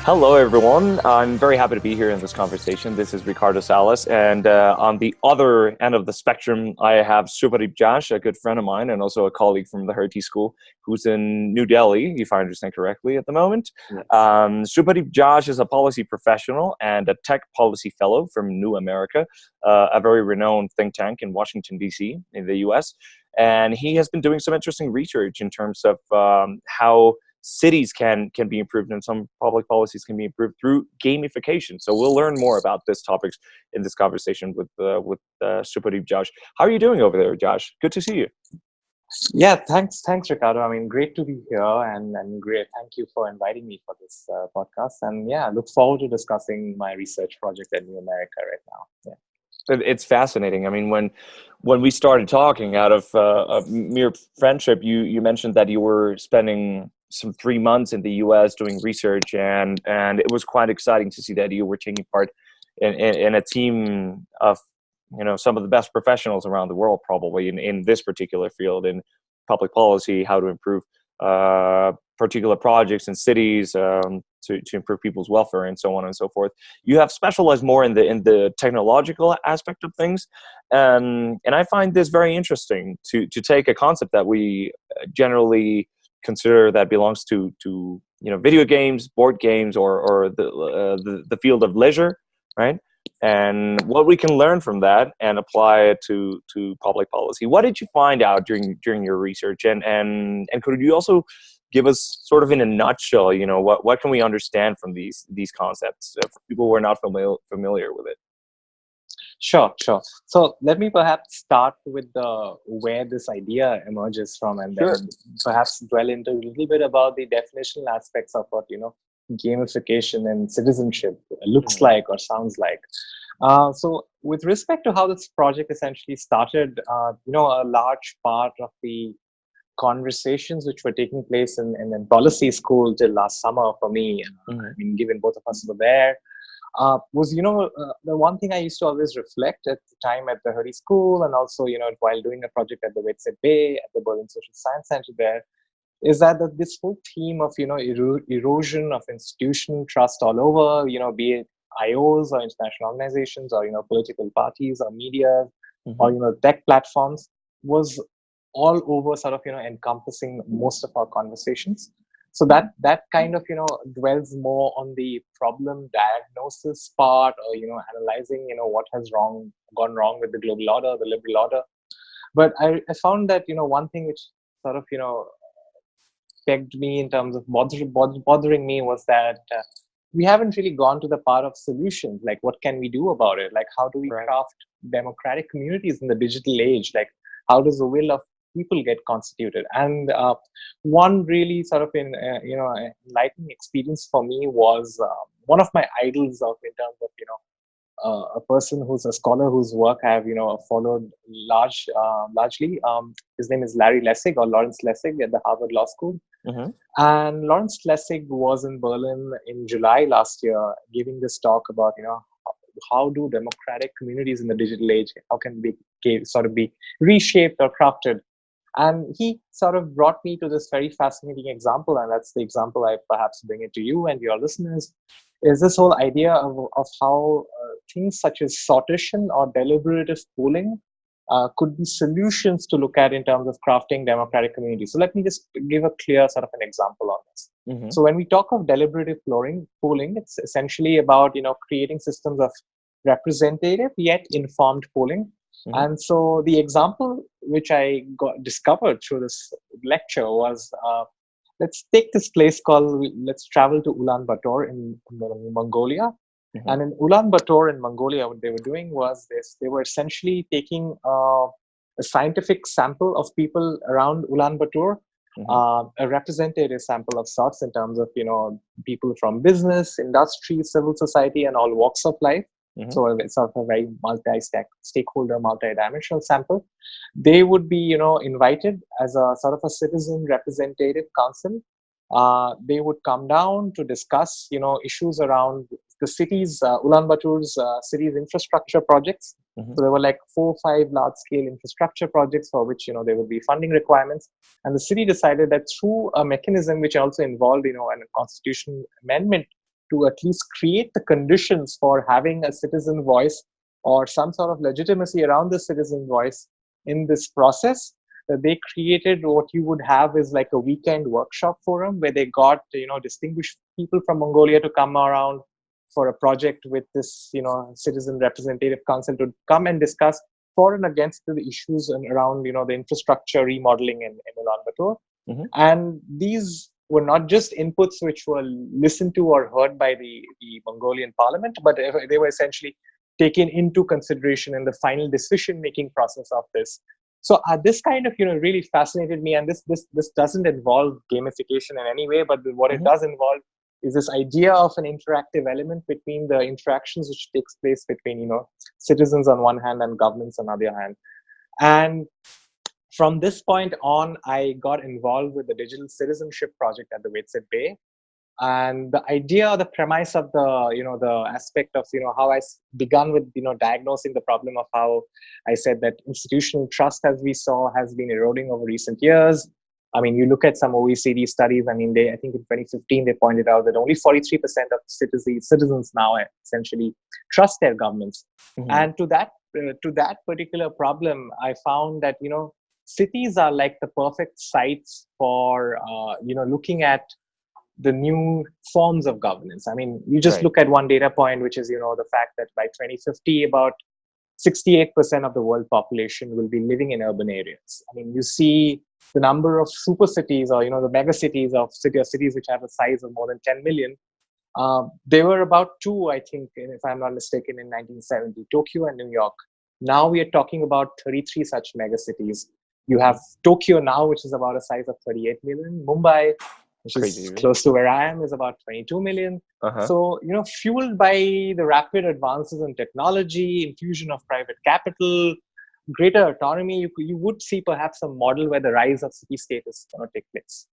Hello, everyone. I'm very happy to be here in this conversation. This is Ricardo Salas, and on the other end of the spectrum, I have Subhodeep Jash, a good friend of mine, and also a colleague from the Hertie School, who's in New Delhi, if I understand correctly, at the moment. Yes. Subhodeep Jash is a policy professional and a tech policy fellow from New America, a very renowned think tank in Washington, D.C. in the U.S. And he has been doing some interesting research in terms of how cities can be improved and some public policies can be improved through gamification. So we'll learn more about this topics in this conversation with Subhodeep Jash. How are you doing over there, Josh? Good to see you. Yeah, thanks, Ricardo. I mean, great to be here, and great. Thank you for inviting me for this podcast. And yeah, look forward to discussing my research project at New America right now. Yeah. It's fascinating. I mean, when we started talking out of a mere friendship, you mentioned that you were spending some 3 months in the U.S. doing research, and it was quite exciting to see that you were taking part in a team of some of the best professionals around the world, probably in this particular field in public policy, how to improve particular projects in cities, to improve people's welfare and so on and so forth. You have specialized more in the technological aspect of things, and I find this very interesting to take a concept that we generally consider that belongs to video games, board games, or the field of leisure, right? And what we can learn from that and apply it to public policy. What did you find out during your research? And could you also give us sort of in a nutshell, what can we understand from these concepts for people who are not familiar with it? Sure. So let me perhaps start with where this idea emerges from, and then Sure. perhaps dwell into a little bit about the definitional aspects of what gamification and citizenship looks like or sounds like. So with respect to how this project essentially started, a large part of the conversations which were taking place in policy school till last summer for me, I mean, given both of us were there, was the one thing I used to always reflect at the time at the Hertie School, and also while doing a project at the Wetset Bay at the Berlin Social Science Center there, is that this whole theme of erosion of institution trust all over, be it IOs or international organizations or political parties or media or tech platforms, was all over sort of encompassing most of our conversations. So that kind of dwells more on the problem diagnosis part, or analyzing what has gone wrong with the global order, the liberal order. But I found that one thing which sort of pegged me in terms of bothering me was that we haven't really gone to the part of solutions. Like, what can we do about it? Like, how do we craft democratic communities in the digital age? Like, how does the will of people get constituted? And one really sort of enlightening experience for me was one of my idols in terms of a person who's a scholar whose work I have followed largely. His name is Larry Lessig, or Lawrence Lessig, at the Harvard Law School. And Lawrence Lessig was in Berlin in July last year giving this talk about how do democratic communities in the digital age, how can they sort of be reshaped or crafted. And he sort of brought me to this very fascinating example, and that's the example I perhaps bring it to you and your listeners, is this whole idea of how things such as sortition or deliberative pooling could be solutions to look at in terms of crafting democratic communities. So let me just give a clear sort of an example on this. So when we talk of deliberative pooling, it's essentially about creating systems of representative yet informed pooling. And so the example which I discovered through this lecture was, let's take this place called, let's travel to Ulaanbaatar in Mongolia. And in Ulaanbaatar in Mongolia, what they were doing was this: they were essentially taking a scientific sample of people around Ulaanbaatar, a representative sample of sorts in terms of people from business, industry, civil society, and all walks of life. So it's sort of a very multi-stakeholder, multi-dimensional sample. They would be, invited as a sort of a citizen representative council. They would come down to discuss, issues around the city's, Ulaanbaatar's city's infrastructure projects. So there were like 4 or 5 large-scale infrastructure projects for which, there would be funding requirements. And the city decided that through a mechanism which also involved, a constitution amendment to at least create the conditions for having a citizen voice or some sort of legitimacy around the citizen voice in this process, they created what you would have is like a weekend workshop forum where they got, distinguished people from Mongolia to come around for a project with this, citizen representative council to come and discuss for and against the issues around, the infrastructure remodeling in Ulaanbaatar. Mm-hmm. And these were not just inputs which were listened to or heard by the Mongolian parliament, but they were essentially taken into consideration in the final decision-making process of this. So this kind of, really fascinated me. And this doesn't involve gamification in any way, but what it does involve is this idea of an interactive element between the interactions which takes place between, citizens on one hand and governments on the other hand. And from this point on, I got involved with the digital citizenship project at the Wetset Bay. And the idea, the premise of the aspect of, how I begun with, diagnosing the problem of how I said that institutional trust, as we saw, has been eroding over recent years. I mean, you look at some OECD studies. I mean, I think in 2015, they pointed out that only 43% of citizens now essentially trust their governments. Mm-hmm. And to that particular problem, I found that, cities are like the perfect sites for, looking at the new forms of governance. I mean, you just look at one data point, which is, the fact that by 2050, about 68% of the world population will be living in urban areas. I mean, you see the number of super cities or, the mega cities of cities which have a size of more than 10 million. There were about two, I think, if I'm not mistaken, in 1970, Tokyo and New York. Now we are talking about 33 such mega cities. You have Tokyo now, which is about a size of 38 million. Mumbai, which is close to where I am, is about 22 million. Uh-huh. So, fueled by the rapid advances in technology, infusion of private capital, greater autonomy, you would see perhaps a model where the rise of city-state is going to take place.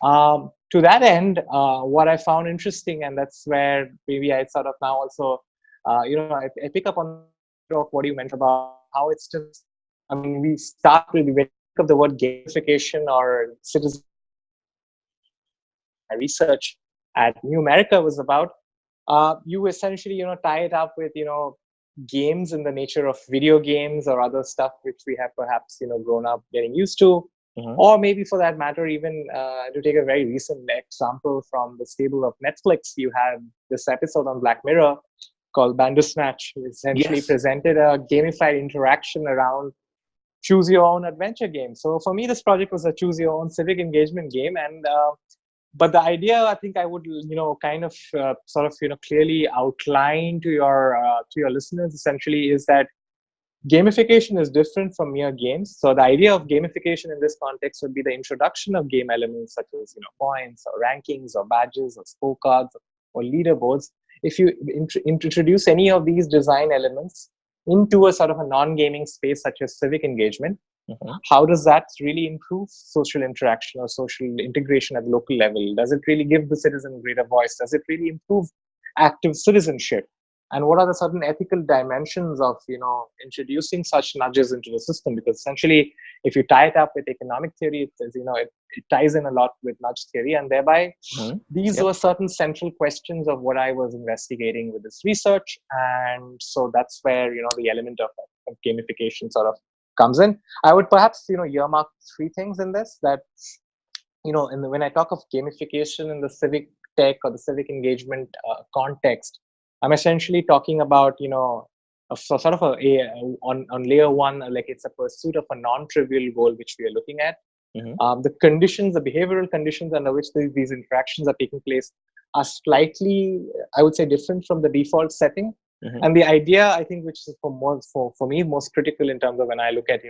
To that end, what I found interesting, and that's where maybe I sort of now also, I pick up on what you mentioned about how it's just, I mean, we start with, when you think of the word gamification or citizen research at New America was about, you essentially, tie it up with, games in the nature of video games or other stuff which we have perhaps, grown up getting used to. Mm-hmm. Or maybe for that matter, even to take a very recent example from the stable of Netflix, you had this episode on Black Mirror called Bandersnatch, which essentially presented a gamified interaction around choose your own adventure game. So for me, this project was a choose your own civic engagement game. And but the idea, I think I would, kind of sort of, clearly outline to your listeners essentially is that gamification is different from mere games. So the idea of gamification in this context would be the introduction of game elements such as, points or rankings or badges or scorecards or leaderboards. If you introduce any of these design elements into a sort of a non-gaming space such as civic engagement, how does that really improve social interaction or social integration at the local level? Does it really give the citizen greater voice? Does it really improve active citizenship? And what are the certain ethical dimensions of, introducing such nudges into the system? Because essentially, if you tie it up with economic theory, it ties in a lot with nudge theory. And thereby, these were certain central questions of what I was investigating with this research. And so that's where, the element of gamification sort of comes in. I would perhaps, earmark three things in this that, when I talk of gamification in the civic tech or the civic engagement context, I'm essentially talking about, sort of on layer one, like it's a pursuit of a non-trivial goal which we are looking at. The conditions, the behavioral conditions under which these interactions are taking place are slightly, I would say, different from the default setting. And the idea, I think, which is for me most critical in terms of when I look at,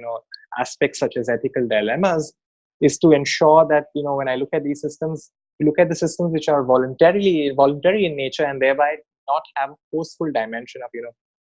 aspects such as ethical dilemmas, is to ensure that, when I look at these systems, we look at the systems which are voluntary in nature and thereby not have a forceful dimension of,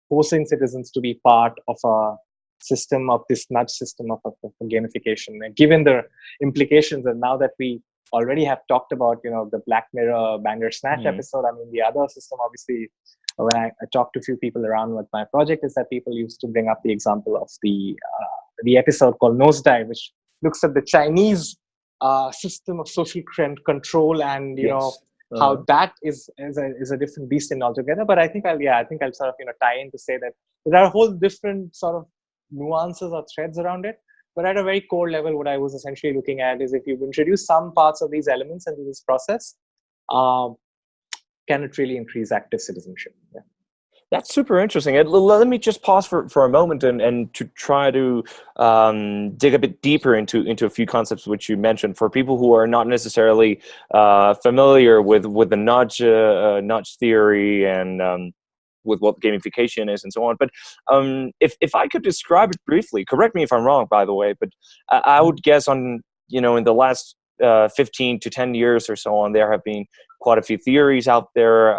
forcing citizens to be part of a system of this nudge system of gamification. And given the implications, and now that we already have talked about, the Black Mirror Bandersnatch episode, I mean, the other system, obviously, when I talked to a few people around with my project, is that people used to bring up the example of the episode called Nosedive, which looks at the Chinese system of social control and, how that is a different beast in altogether. But I think I'll sort of tie in to say that there are a whole different sort of nuances or threads around it. But at a very core level, what I was essentially looking at is if you introduce some parts of these elements into this process, can it really increase active citizenship? Yeah. That's super interesting. Let me just pause for a moment and to try to dig a bit deeper into a few concepts which you mentioned for people who are not necessarily familiar with the nudge theory and with what gamification is and so on. But if I could describe it briefly, correct me if I'm wrong, by the way, but I would guess in the last 15 to 10 years or so on, there have been quite a few theories out there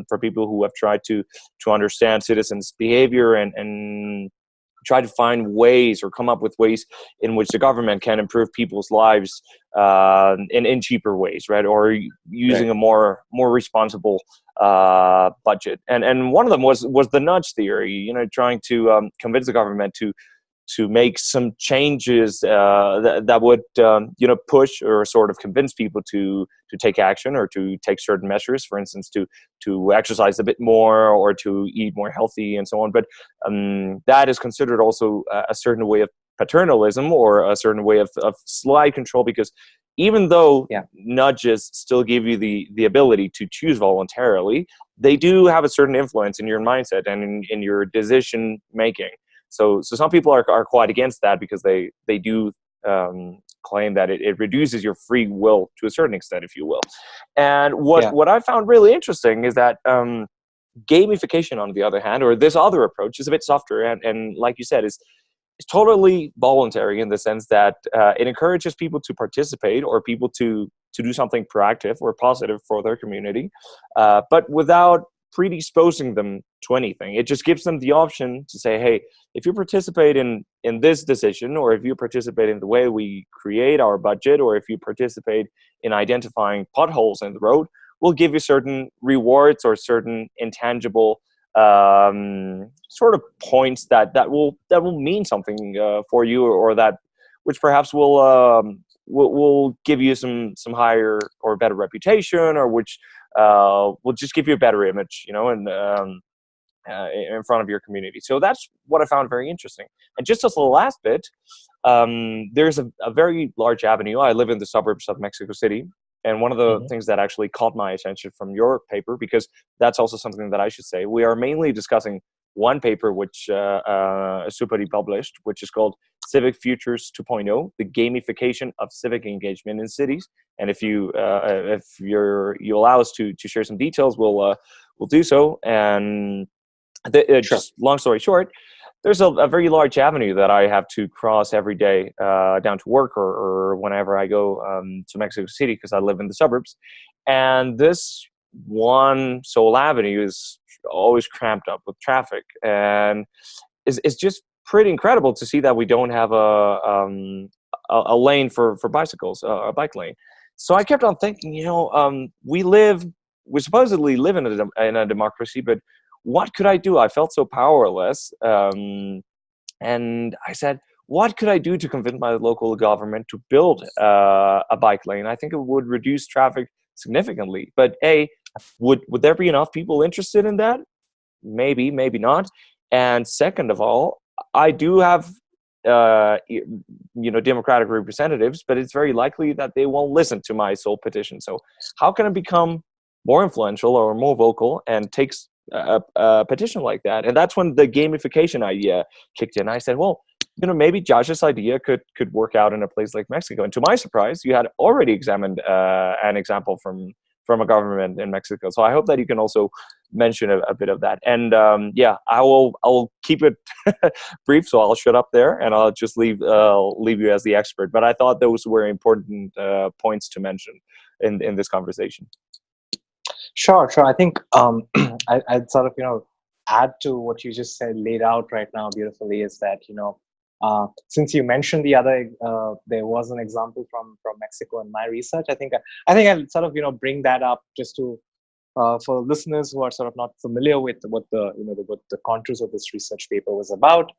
for people who have tried to understand citizens' behavior and try to find ways or come up with ways in which the government can improve people's lives in cheaper ways, right? Or using a more responsible budget. And one of them was the nudge theory, trying to convince the government to make some changes that would push or sort of convince people to take action or to take certain measures, for instance, to exercise a bit more or to eat more healthy and so on. But that is considered also a certain way of paternalism or a certain way of slight control, because even though nudges still give you the ability to choose voluntarily, they do have a certain influence in your mindset and in your decision making. So some people are quite against that because they do claim that it reduces your free will to a certain extent, if you will. And what I found really interesting is that gamification, on the other hand, or this other approach, is a bit softer and like you said, is totally voluntary in the sense that it encourages people to participate or people to do something proactive or positive for their community, but without predisposing them to anything. It just gives them the option to say, hey, if you participate in this decision, or if you participate in the way we create our budget, or if you participate in identifying potholes in the road, we'll give you certain rewards or certain intangible sort of points that will mean something for you, or that which perhaps will give you some higher or better reputation, or which will just give you a better image, and in front of your community. So that's what I found very interesting. And just as the last bit, there's a very large avenue. I live in the suburbs of Mexico City. And one of the things that actually caught my attention from your paper, because that's also something that I should say, we are mainly discussing one paper which Subhodeep published, which is called Civic Futures 2.0, the gamification of civic engagement in cities. And if you allow us to share some details, we'll do so. And just long story short, there's a very large avenue that I have to cross every day down to work or whenever I go to Mexico City, because I live in the suburbs. And this one sole avenue is always cramped up with traffic. And it's just pretty incredible to see that we don't have a lane for bicycles, a bike lane. So I kept on thinking, we supposedly live in a democracy, but what could I do? I felt so powerless. And I said, what could I do to convince my local government to build a bike lane? I think it would reduce traffic significantly. But would there be enough people interested in that? Maybe, maybe not. And second of all, I do have democratic representatives, but it's very likely that they won't listen to my sole petition. So how can I become more influential or more vocal and takes a petition like that? And that's when the gamification idea kicked in. I said, well, maybe Josh's idea could work out in a place like Mexico. And to my surprise, you had already examined an example from a government in Mexico. So I hope that you can also mention a bit of that. And I'll keep it brief, so I'll shut up there and I'll just leave you as the expert. But I thought those were important points to mention in this conversation. Sure. I think I'd sort of add to what you just said, laid out right now beautifully, is that since you mentioned the other, there was an example from Mexico in my research. I think I'll sort of bring that up just to for listeners who are sort of not familiar with what the contours of this research paper was about.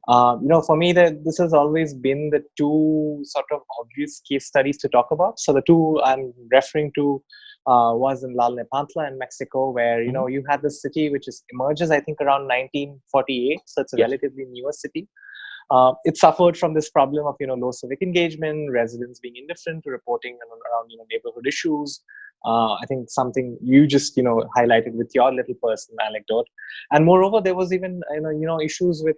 For me, this has always been the two sort of obvious case studies to talk about. So the two I'm referring to was in La Nepantla in Mexico, where you had this city which emerges, I think, around 1948. So it's a Yes. relatively newer city. It suffered from this problem of low civic engagement, residents being indifferent to reporting around neighborhood issues. I think something you just highlighted with your little personal anecdote, and moreover, there was even issues with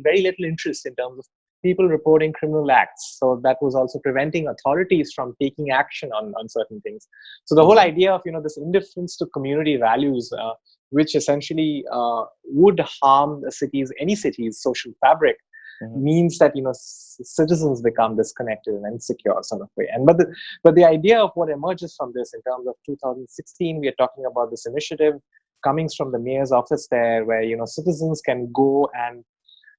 very little interest in terms of people reporting criminal acts. So that was also preventing authorities from taking action on certain things. So the whole idea of this indifference to community values, which essentially would harm any city's social fabric, means that citizens become disconnected and insecure sort of way. And but the idea of what emerges from this in terms of 2016, we are talking about this initiative coming from the mayor's office there, where citizens can go and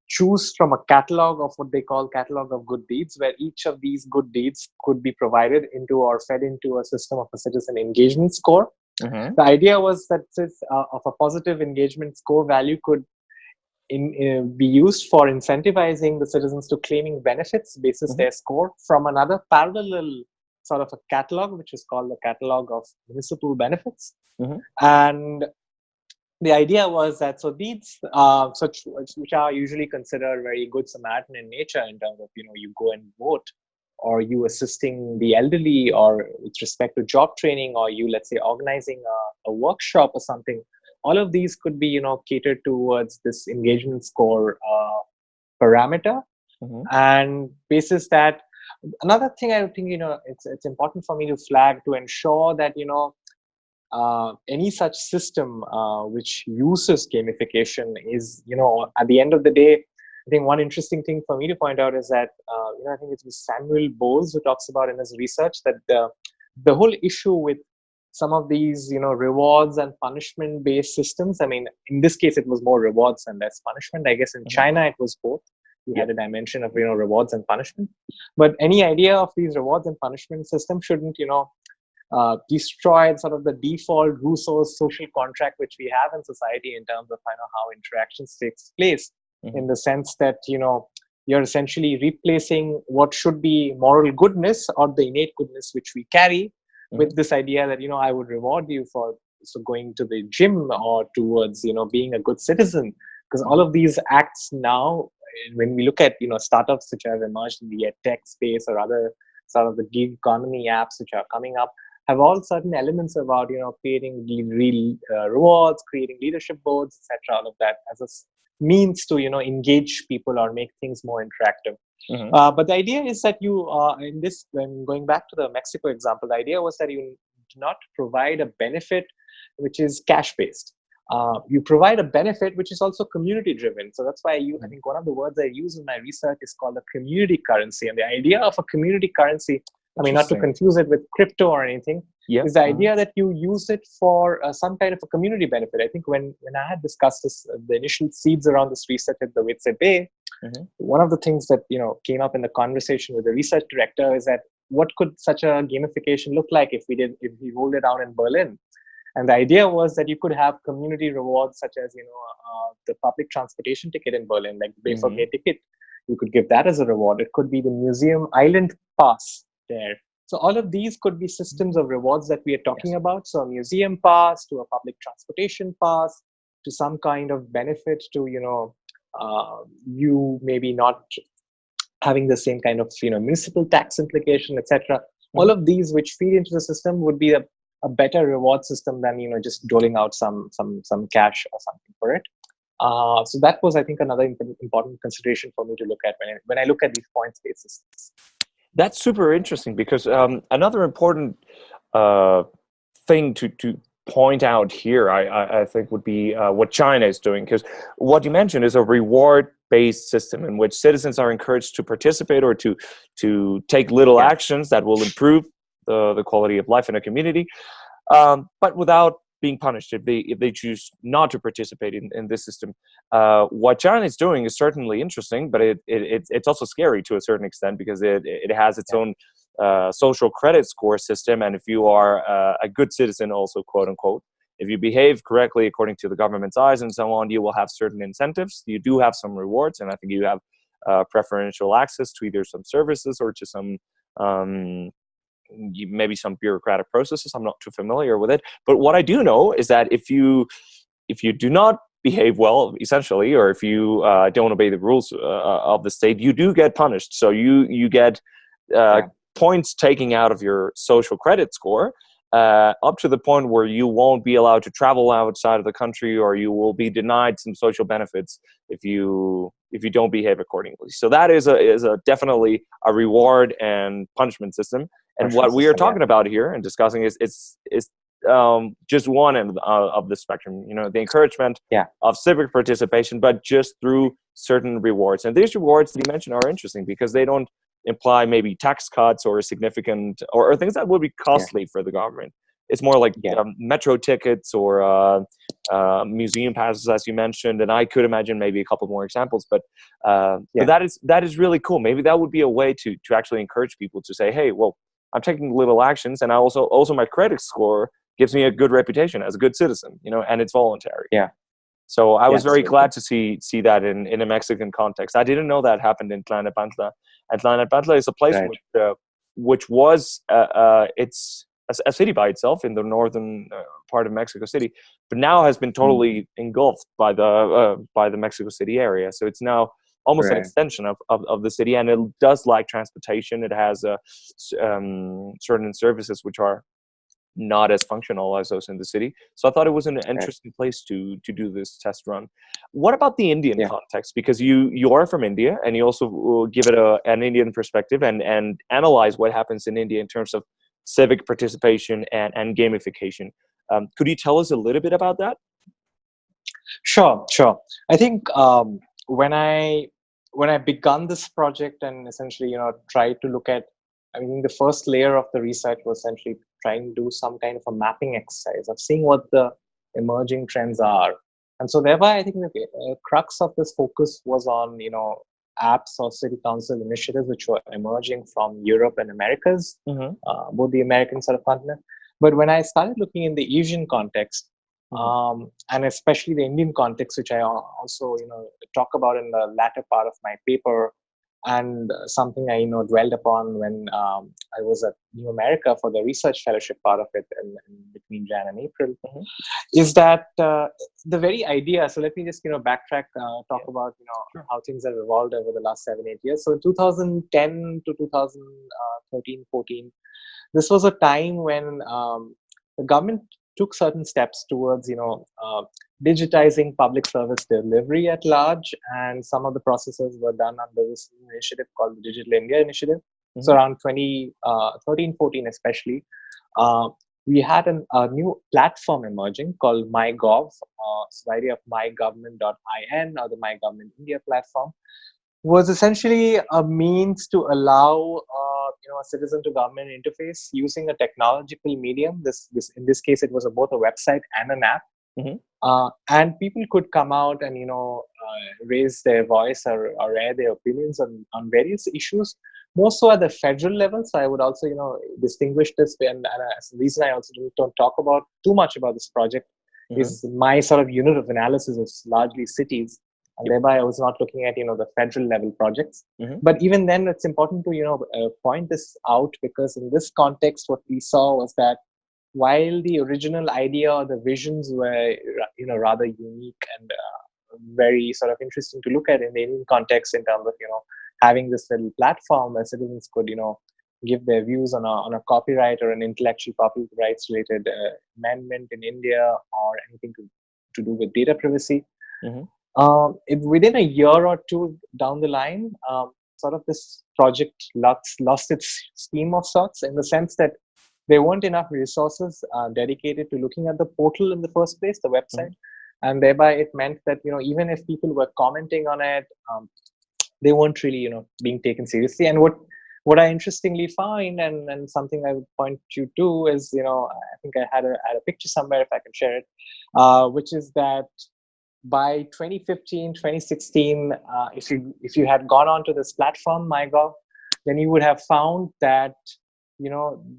choose from a catalog of what they call catalog of good deeds, where each of these good deeds could be provided into or fed into a system of a citizen engagement score. The idea was that of a positive engagement score value could be used for incentivizing the citizens to claiming benefits basis their score from another parallel sort of a catalog, which is called the catalog of municipal benefits. And the idea was that deeds which are usually considered very good Samaritan in nature in terms of you go and vote, or you assisting the elderly, or with respect to job training, or you, let's say, organizing a workshop or something. All of these could be catered towards this engagement score parameter. And basis that, another thing I think it's important for me to flag to ensure that any such system which uses gamification is at the end of the day, I think one interesting thing for me to point out is that I think it was Samuel Bowles who talks about in his research that the whole issue with some of these rewards and punishment based systems, I mean, in this case it was more rewards and less punishment. I guess in China it was both. You had a dimension of rewards and punishment, but any idea of these rewards and punishment system shouldn't destroy sort of the default Rousseau's social contract which we have in society in terms of how interactions takes place, in the sense that you're essentially replacing what should be moral goodness or the innate goodness which we carry with this idea that I would reward you for going to the gym, or towards being a good citizen, because all of these acts now, when we look at startups which have emerged in the tech space or other sort of the gig economy apps which are coming up, have all certain elements about creating real rewards, creating leadership boards, etc. All of that as a means to engage people or make things more interactive. But the idea is that in this, when going back to the Mexico example, the idea was that you do not provide a benefit which is cash based. You provide a benefit which is also community driven. So that's why I think one of the words I use in my research is called a community currency. And the idea of a community currency, I mean, not to confuse it with crypto or anything, is the idea that you use it for some kind of a community benefit. I think when I had discussed this, the initial seeds around this research at the WITSE, one of the things that came up in the conversation with the research director is that what could such a gamification look like if we rolled it out in Berlin? And the idea was that you could have community rewards such as the public transportation ticket in Berlin, like the BVG ticket. You could give that as a reward. It could be the museum island pass there. So all of these could be systems of rewards that we are talking about. So a museum pass to a public transportation pass to some kind of benefit to you maybe not having the same kind of municipal tax implication, etc. All of these which feed into the system would be a better reward system than just doling out some cash or something for it. So that was, I think, another important consideration for me to look at when I look at these points-based systems. That's super interesting, because another important thing to point out here, I think, would be what China is doing, because what you mentioned is a reward-based system in which citizens are encouraged to participate or to take little actions that will improve the quality of life in a community, but without being punished if they choose not to participate in this system. What China is doing is certainly interesting, but it's also scary to a certain extent, because it has its own social credit score system. And if you are a good citizen, also, quote unquote, if you behave correctly according to the government's eyes and so on, you will have certain incentives. You do have some rewards, and I think you have preferential access to either some services or to some maybe some bureaucratic processes. I'm not too familiar with it, but what I do know is that if you do not behave well, essentially, or if you don't obey the rules of the state, you do get punished. So you get points taken out of your social credit score, up to the point where you won't be allowed to travel outside of the country, or you will be denied some social benefits if you don't behave accordingly. So that is a definitely a reward and punishment system. And what we are talking about here and discussing is just one end of the spectrum. The encouragement of civic participation, but just through certain rewards. And these rewards that you mentioned are interesting because they don't imply maybe tax cuts or significant or things that would be costly for the government. It's more like metro tickets or museum passes, as you mentioned, and I could imagine maybe a couple more examples. But that is really cool. Maybe that would be a way to actually encourage people to say, hey, well, I'm taking little actions, and I also my credit score gives me a good reputation as a good citizen, and it's voluntary. So I was very glad to see that in a Mexican context. I didn't know that happened in Tlalnepantla. And Tlalnepantla is a place which was it's a city by itself in the northern part of Mexico City, but now has been totally engulfed by the Mexico City area. So it's now almost an extension of the city, and it does like transportation. It has certain services which are not as functional as those in the city. So I thought it was an interesting place to do this test run. What about the Indian context? Because you are from India, and you also give it an Indian perspective and analyze what happens in India in terms of civic participation and gamification. Could you tell us a little bit about that? Sure. I think when I begun this project and essentially tried to look at, I mean, the first layer of the research was essentially trying to do some kind of a mapping exercise of seeing what the emerging trends are. And so thereby, I think the crux of this focus was on, apps or city council initiatives which were emerging from Europe and Americas, both the American sort of continent. But when I started looking in the Asian context, and especially the Indian context, which I also, talk about in the latter part of my paper, and something I dwelled upon when I was at New America for the research fellowship part of it, in between Jan and April, is that the very idea. So let me just backtrack, talk about how things have evolved over the last 7-8 years. So 2010 to 2013-14, this was a time when the government took certain steps towards digitizing public service delivery at large, and some of the processes were done under this initiative called the Digital India Initiative. So around 2013-14 especially, we had a new platform emerging called MyGov. So the idea of mygovernment.in, or the My Government India platform, was essentially a means to allow a citizen to government interface using a technological medium. This in this case, it was both a website and an app. And people could come out and raise their voice or air their opinions on various issues, more so at the federal level. So I would also distinguish this, and the reason I also don't talk about too much about this project is my sort of unit of analysis is largely cities, and thereby I was not looking at the federal level projects. But even then, it's important to point this out, because in this context, what we saw was that while the original idea or the visions were rather unique and very sort of interesting to look at in the Indian context, in terms of having this little platform where citizens could give their views on a copyright or an intellectual property rights related amendment in India, or anything to do with data privacy. Within a year or two down the line, sort of this project lost its steam of sorts, in the sense that there weren't enough resources dedicated to looking at the portal in the first place, the website. And thereby it meant that, even if people were commenting on it, they weren't really, being taken seriously. And what I interestingly find, and something I would point you to is, I think I had a picture somewhere, if I can share it, which is that by 2015, 2016, if you had gone onto this platform, MyGov, then you would have found that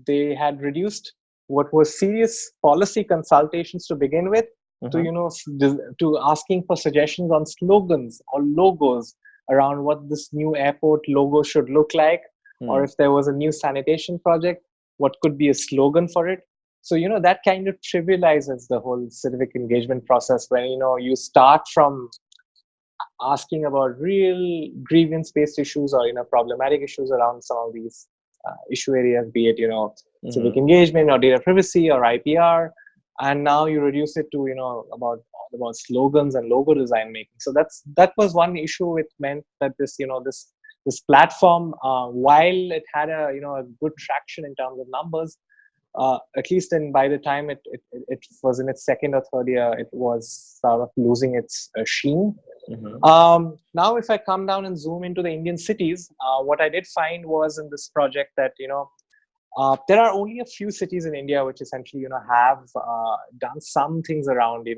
they had reduced what was serious policy consultations to begin with, to asking for suggestions on slogans or logos around what this new airport logo should look like, or if there was a new sanitation project. what could be a slogan for it. So, that kind of trivializes the whole civic engagement process when, you start from asking about real grievance-based issues or, problematic issues around some of these issue areas, be it, civic engagement or data privacy or IPR. And now you reduce it to, about slogans and logo design making. So that was one issue. It meant that this platform, while it had a good traction in terms of numbers, at least by the time it was in its second or third year, it was sort of losing its sheen. Now, if I come down and zoom into the Indian cities, what I did find was in this project that there are only a few cities in India which essentially have done some things around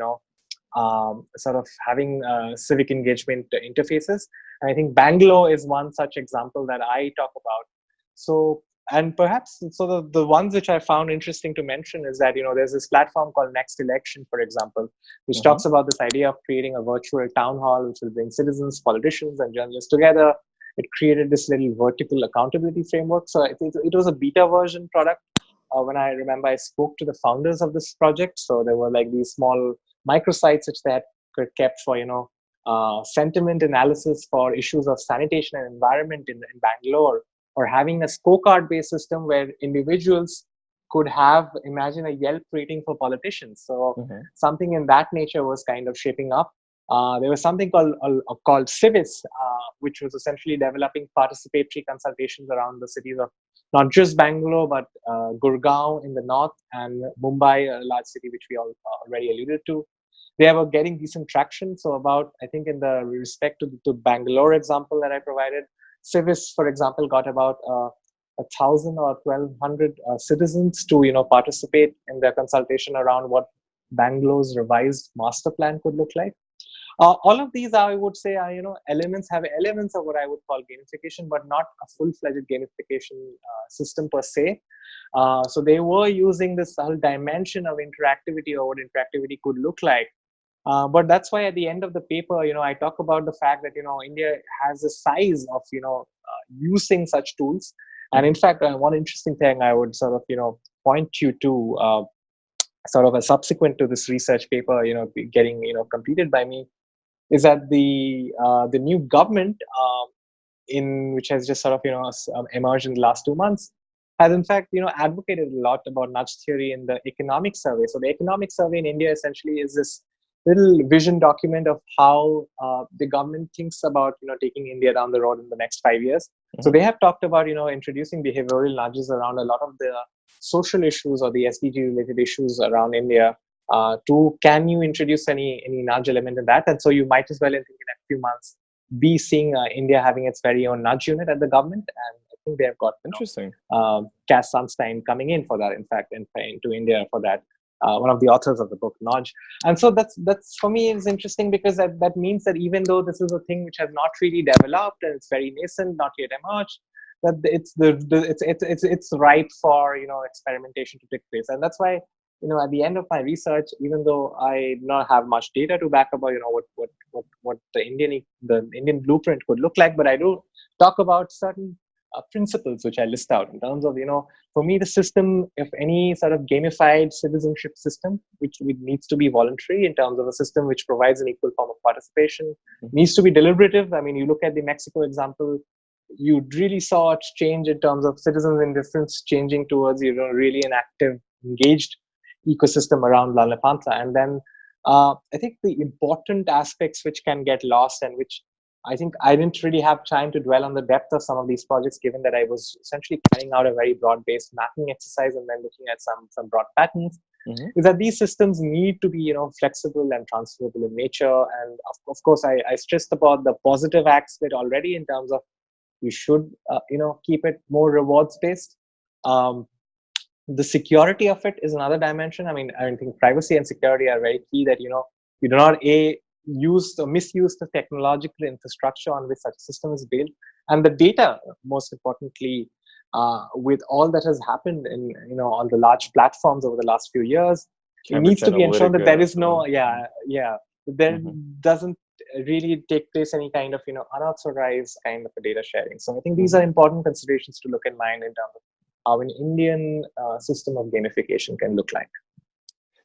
sort of having civic engagement interfaces. And I think Bangalore is one such example that I talk about. So, and perhaps so the ones which I found interesting to mention is that there's this platform called Next Election, for example, which talks about this idea of creating a virtual town hall which will bring citizens, politicians, and journalists together. It created this little vertical accountability framework. So it was a beta version product. When I remember, I spoke to the founders of this project. So there were like these small microsites which they had kept for sentiment analysis for issues of sanitation and environment in Bangalore, or having a scorecard-based system where individuals could imagine a Yelp rating for politicians. So something in that nature was kind of shaping up. There was something called Civic, which was essentially developing participatory consultations around the cities of not just Bangalore, but Gurgaon in the north and Mumbai, a large city which we all already alluded to. They were getting decent traction. So I think in the respect to Bangalore example that I provided, Civis, for example, got about 1,000 or 1,200 citizens to participate in their consultation around what Bangalore's revised master plan could look like. All of these, I would say, are elements of what I would call gamification, but not a full-fledged gamification system per se. So they were using this whole dimension of interactivity or what interactivity could look like. But that's why at the end of the paper, I talk about the fact that, India has a size of, using such tools. And in fact, one interesting thing I would sort of, point you to sort of a subsequent to this research paper, getting, completed by me, is that the new government which has just sort of, emerged in the last 2 months, has in fact, advocated a lot about nudge theory in the economic survey. So the economic survey in India essentially is this little vision document of how the government thinks about taking India down the road in the next 5 years. So they have talked about introducing behavioral nudges around a lot of the social issues or the SDG related issues around India. Can you introduce any nudge element in that? And so you might as well, in a few months, be seeing India having its very own nudge unit at the government. And I think they have got interesting Cass Sunstein coming in for that. In fact, into India for that. One of the authors of the book Nudge. And so that's for me is interesting because that means that even though this is a thing which has not really developed and it's very nascent, not yet emerged, that it's ripe for experimentation to take place. And that's why at the end of my research, even though I do not have much data to back up what the Indian blueprint could look like, but I do talk about certain principles which I list out in terms of, for me, the system, if any sort of gamified citizenship system, which needs to be voluntary in terms of a system which provides an equal form of participation, needs to be deliberative. I mean, you look at the Mexico example, you really saw a change in terms of citizens' indifference changing towards, really an active, engaged ecosystem around La Lepanta. And then I think the important aspects which can get lost and which I think I didn't really have time to dwell on the depth of some of these projects, given that I was essentially carrying out a very broad-based mapping exercise and then looking at some broad patterns, is that these systems need to be, flexible and transferable in nature. And of course, I stressed about the positive aspect already in terms of you should, keep it more rewards-based. The security of it is another dimension. I mean, I think privacy and security are very key that, you do not use or misuse the technological infrastructure on which such a system is built, and the data, most importantly, with all that has happened in on the large platforms over the last few years, it needs to be ensured that there is no there doesn't really take place any kind of unauthorized kind of a data sharing. So I think these are important considerations to look in mind in terms of how an Indian system of gamification can look like.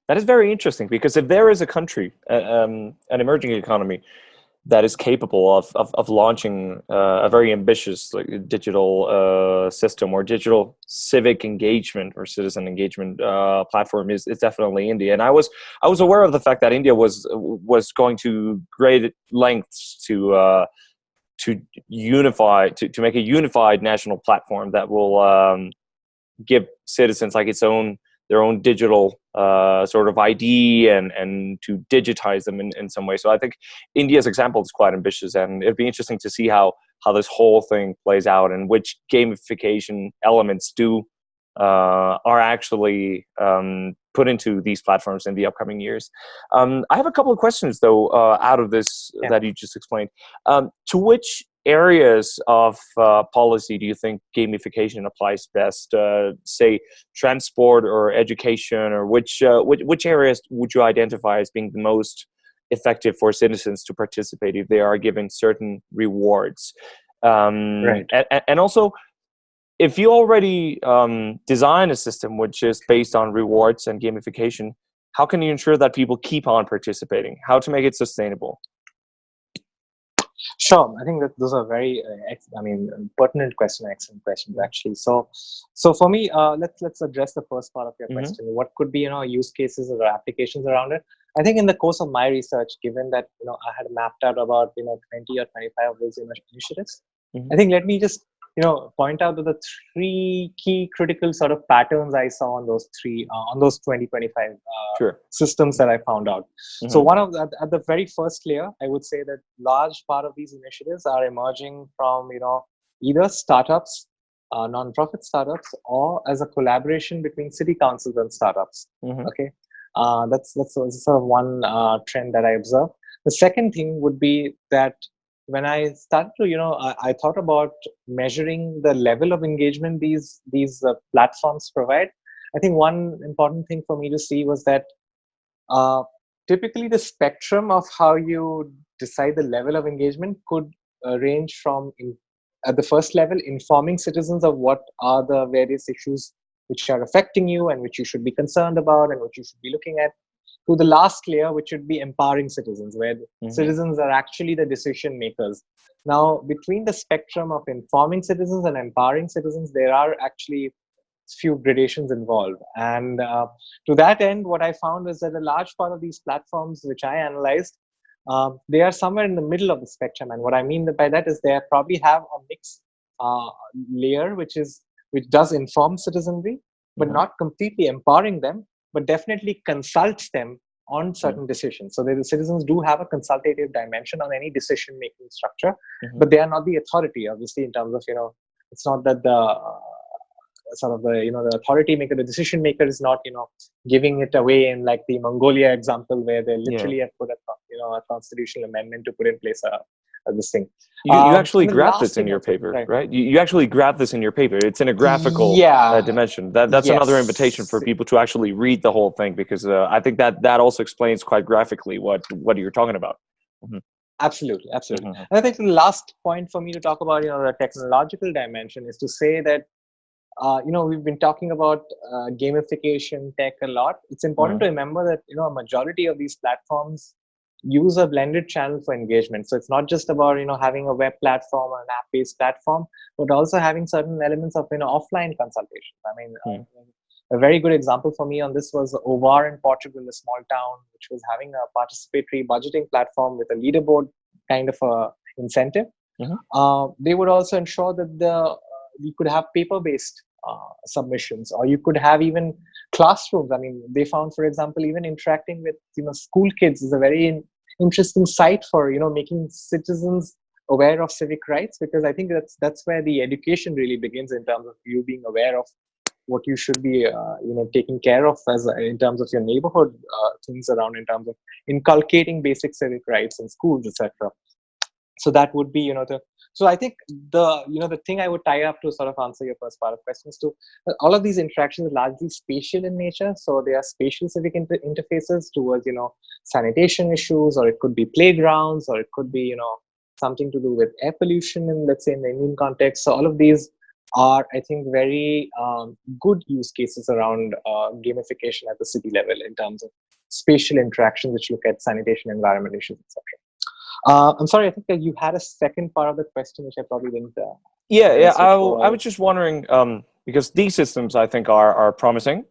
That is very interesting, because if there is a country, an emerging economy, that is capable of launching a very ambitious digital system or digital civic engagement or citizen engagement platform, is it's definitely India. And I was aware of the fact that India was going to great lengths to unify, to make a unified national platform that will give citizens like their own digital sort of ID and to digitize them in some way. So I think India's example is quite ambitious, and it'd be interesting to see how this whole thing plays out and which gamification elements are actually put into these platforms in the upcoming years. I have a couple of questions, though, out of this that you just explained. To which areas of policy do you think gamification applies best? Say transport or education, or which areas would you identify as being the most effective for citizens to participate if they are given certain rewards? Right. And also, if you already design a system which is based on rewards and gamification, how can you ensure that people keep on participating? How to make it sustainable? Sure. I think that those are very, pertinent question, excellent questions actually. So for me, let's address the first part of your question. What could be, use cases or applications around it? I think in the course of my research, given that, I had mapped out about, 20 or 25 of those initiatives, I think let me just, point out to the three key critical sort of patterns I saw on those 2025 systems that I found out. So one of at the very first layer, I would say that large part of these initiatives are emerging from, either startups, non-profit startups, or as a collaboration between city councils and startups. Okay. That's sort of one trend that I observed. The second thing would be that when I started to, I thought about measuring the level of engagement these platforms provide. I think one important thing for me to see was that typically the spectrum of how you decide the level of engagement could range from, at the first level, informing citizens of what are the various issues which are affecting you and which you should be concerned about and which you should be looking at, to the last layer, which would be empowering citizens, where citizens are actually the decision makers. Now, between the spectrum of informing citizens and empowering citizens, there are actually few gradations involved. And to that end, what I found is that a large part of these platforms, which I analyzed, they are somewhere in the middle of the spectrum. And what I mean by that is they probably have a mixed layer, which does inform citizenry, but not completely empowering them, but definitely consults them on certain decisions. So the citizens do have a consultative dimension on any decision-making structure, but they are not the authority, obviously, in terms of, it's not that the the authority maker, the decision maker is not, giving it away in like the Mongolia example, where they literally have put a constitutional amendment to put in place this thing. You actually graphed this in your paper, right? You actually graphed this in your paper. It's in a graphical dimension. That's another invitation for people to actually read the whole thing, because I think that also explains quite graphically what you're talking about. Absolutely. And I think the last point for me to talk about, the technological dimension, is to say that we've been talking about gamification tech a lot. It's important to remember that a majority of these platforms use a blended channel for engagement. So it's not just about having a web platform or an app-based platform, but also having certain elements of offline consultation. I mean, a very good example for me on this was Ovar in Portugal, a small town which was having a participatory budgeting platform with a leaderboard kind of a incentive. They would also ensure that you could have paper-based submissions, or you could have even classrooms. I mean, they found, for example, even interacting with school kids is a very interesting site for making citizens aware of civic rights, because I think that's where the education really begins, in terms of you being aware of what you should be taking care of in terms of your neighborhood things around, in terms of inculcating basic civic rights in schools, etc. So that would be so I think the thing I would tie up to sort of answer your first part of questions to all of these interactions are largely spatial in nature. So they are spatial civic interfaces towards sanitation issues, or it could be playgrounds, or it could be something to do with air pollution, in, let's say, in the Indian context. So all of these are, I think, very good use cases around gamification at the city level in terms of spatial interactions, which look at sanitation, environment issues, etc. I'm sorry, I think that you had a second part of the question, which I probably didn't Yeah. address, which I was was. just wondering, because these systems I think are promising.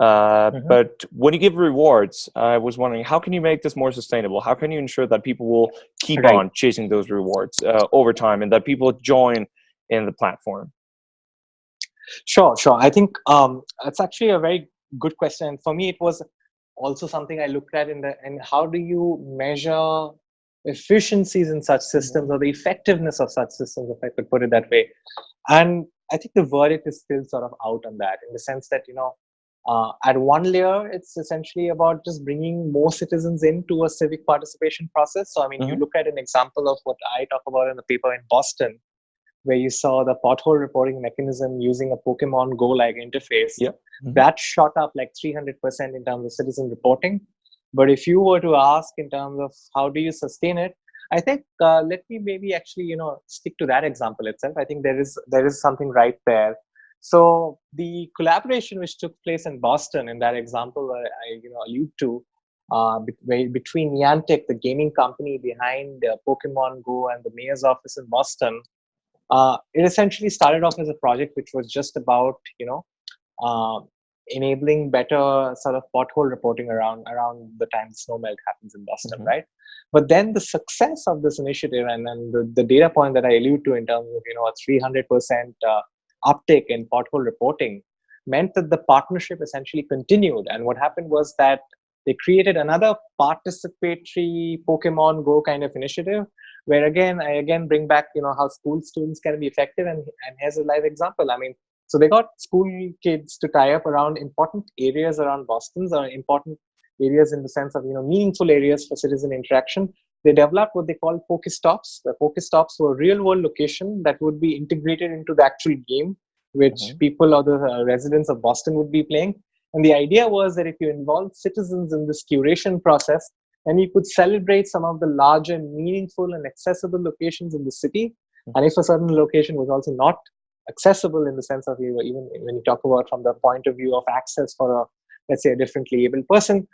Mhm. But when you give rewards, I was wondering, how can you make this more sustainable? How can you ensure that people will keep Right. on chasing those rewards over time, and that people join in the platform? Sure, sure. I think it's actually a very good question. And for me, it was also something I looked at and how do you measure efficiencies in such systems or the effectiveness of such systems, if I could put it that way. And I think the verdict is still sort of out on that, in the sense that, at one layer, it's essentially about just bringing more citizens into a civic participation process. So, I mean, you Hmm. look at an example of what I talk about in the paper in Boston, where you saw the pothole reporting mechanism using a Pokemon Go like interface, Yeah. Hmm. that shot up like 300% in terms of citizen reporting. But if you were to ask in terms of how do you sustain it, I think let me maybe actually stick to that example itself. I think there is something right there. So the collaboration which took place in Boston in that example I allude to, between Niantic, the gaming company behind Pokemon Go, and the mayor's office in Boston, it essentially started off as a project which was just about uh, enabling better sort of pothole reporting around the time the snow melt happens in Boston, Hmm. right? But then the success of this initiative and the data point that I allude to in terms of a 300% uptake in pothole reporting meant that the partnership essentially continued. And what happened was that they created another participatory Pokemon Go kind of initiative, where again I again bring back how school students can be effective, and here's a live example. I mean, so they got school kids to tie up around important areas around Boston's, or important areas in the sense of meaningful areas for citizen interaction. They developed what they call Pokestops. The Pokestops were real world location that would be integrated into the actual game, which Hmm. people or the residents of Boston would be playing. And the idea was that if you involve citizens in this curation process, then you could celebrate some of the larger, meaningful, and accessible locations in the city. And if a certain location was also not accessible in the sense of even when you talk about from the point of view of access for a, let's say, a differently able person,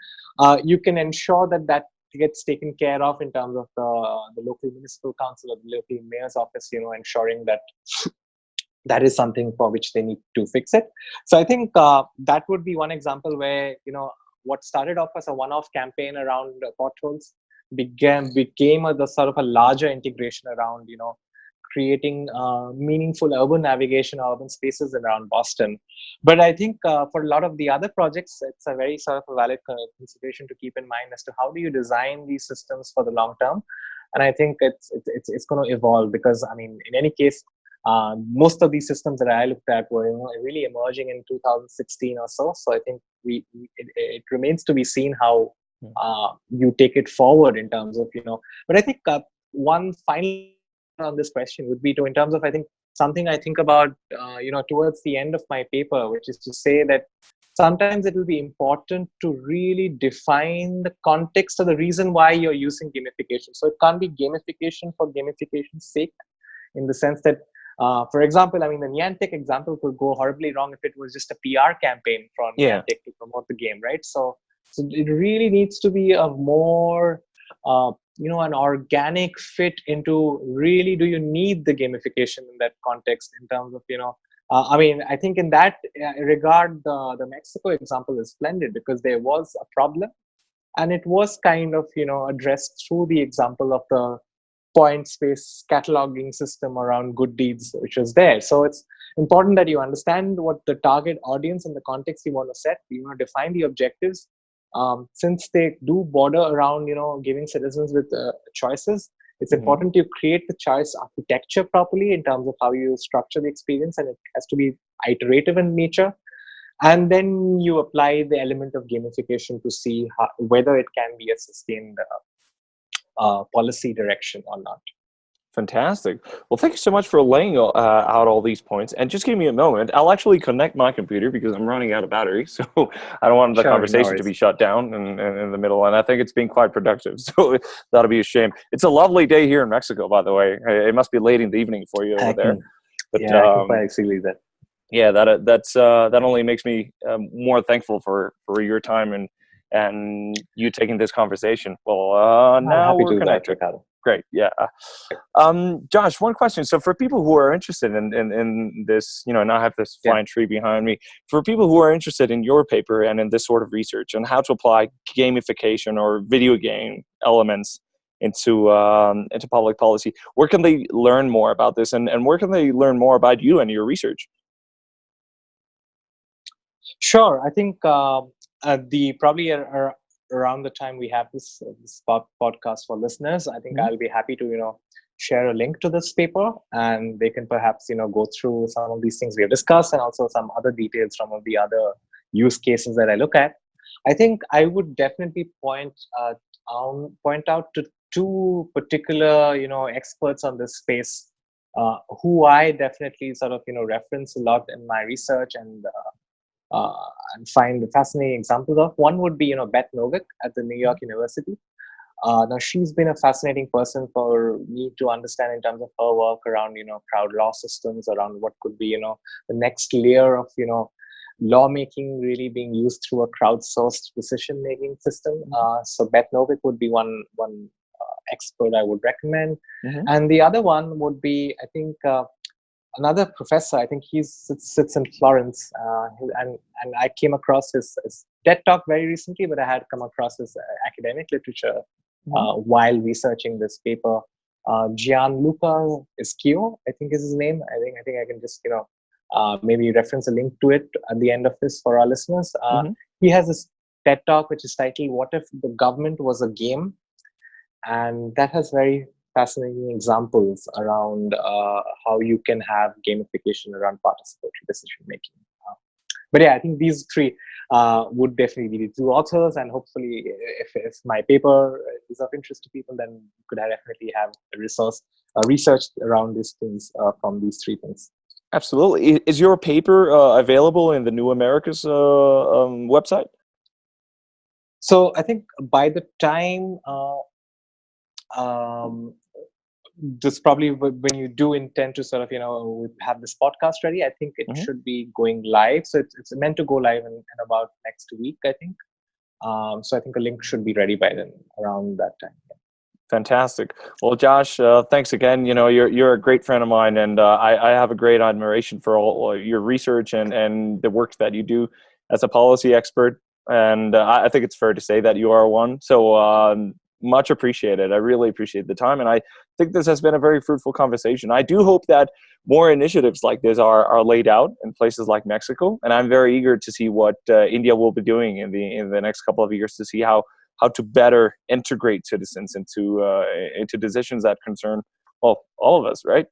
you can ensure that that gets taken care of in terms of the local municipal council or the local mayor's office, ensuring that that is something for which they need to fix it. So I think that would be one example where what started off as a one-off campaign around potholes became the sort of a larger integration around creating meaningful urban navigation, urban spaces around Boston. But I think for a lot of the other projects, it's a very sort of a valid consideration to keep in mind as to how do you design these systems for the long term. And I think it's going to evolve, because I mean, in any case, most of these systems that I looked at were really emerging in 2016 or so. So I think it remains to be seen how you take it forward in terms of But I think one final on this question would be to, in terms of, I think, something I think about towards the end of my paper, which is to say that sometimes it will be important to really define the context or the reason why you're using gamification. So it can't be gamification for gamification's sake, in the sense that, for example, I mean, the Niantic example could go horribly wrong if it was just a PR campaign from Yeah. Niantic to promote the game, right? So it really needs to be a more, an organic fit into, really, do you need the gamification in that context in terms of, I mean, I think in that regard, the Mexico example is splendid, because there was a problem, and it was kind of addressed through the example of the point space cataloging system around good deeds, which was there. So it's important that you understand what the target audience and the context you want to set. You want to define the objectives, since they do border around giving citizens with choices. It's Hmm. important to create the choice architecture properly in terms of how you structure the experience, and it has to be iterative in nature. And then you apply the element of gamification to see whether it can be a sustained policy direction or not. Fantastic. Well, thank you so much for laying out all these points. And just give me a moment. I'll actually connect my computer because I'm running out of battery. So I don't want the Sure, no conversation to worries. be shut down in the middle. And I think it's been quite productive. So that'll be a shame. It's a lovely day here in Mexico, by the way. It must be late in the evening for you over I there. can But Yeah, I can quite agree with that. yeah, that only makes me more thankful for your time and you taking this conversation. Well, I'm now happy we're to do that, connected. Ricardo. Great. Yeah. Josh, one question. So for people who are interested in this, and I have this Yeah. flying tree behind me, for people who are interested in your paper and in this sort of research and how to apply gamification or video game elements into public policy, where can they learn more about this and where can they learn more about you and your research? Sure. I think the probably around the time we have this podcast for listeners, I think I'll be happy to share a link to this paper, and they can perhaps go through some of these things we have discussed, and also some other details from of the other use cases that I look at. I think I would definitely point out to two particular experts on this space who I definitely sort of reference a lot in my research and find fascinating examples of. One would be Beth Novick at the New York University. Now she's been a fascinating person for me to understand in terms of her work around crowd law systems, around what could be the next layer of lawmaking really being used through a crowdsourced decision making system. So Beth Novick would be one expert I would recommend, and the other one would be I think another professor. I think he sits in Florence, and I came across his TED talk very recently, but I had come across his academic literature while researching this paper. Gianluca Ischio, I think is his name. I think I can just maybe reference a link to it at the end of this for our listeners. He has this TED talk which is titled "What if the government was a game?" and that has very fascinating examples around how you can have gamification around participatory decision making. But yeah, I think these three would definitely be the two authors, and hopefully, if my paper is of interest to people, then could I definitely have a research around these things from these three things. Absolutely. Is your paper available in the New Americas website? So I think by the time this probably when you do intend to sort of have this podcast ready, I think it should be going live. So it's meant to go live in about next week, I think. So I think a link should be ready by then, around that time. Yeah. Fantastic. Well, Josh, thanks again. You're a great friend of mine, and I have a great admiration for all your research and the work that you do as a policy expert. And I think it's fair to say that you are one. So much appreciated. I really appreciate the time, and I think this has been a very fruitful conversation. I do hope that more initiatives like this are laid out in places like Mexico, and I'm very eager to see what India will be doing in the next couple of years to see how to better integrate citizens into decisions that concern all of us, right?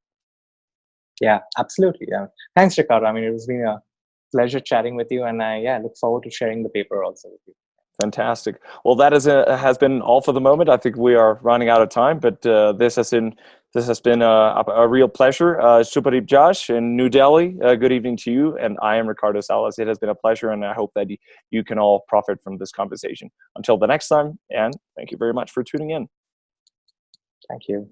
Yeah, absolutely. Yeah, thanks, Ricardo. I mean, it has been a pleasure chatting with you, and I look forward to sharing the paper also with you. Fantastic. Well, that has been all for the moment. I think we are running out of time, but this has been a real pleasure. Subhodeep Jash in New Delhi. Good evening to you, and I am Ricardo Salas. It has been a pleasure, and I hope that you can all profit from this conversation. Until the next time, and thank you very much for tuning in. Thank you.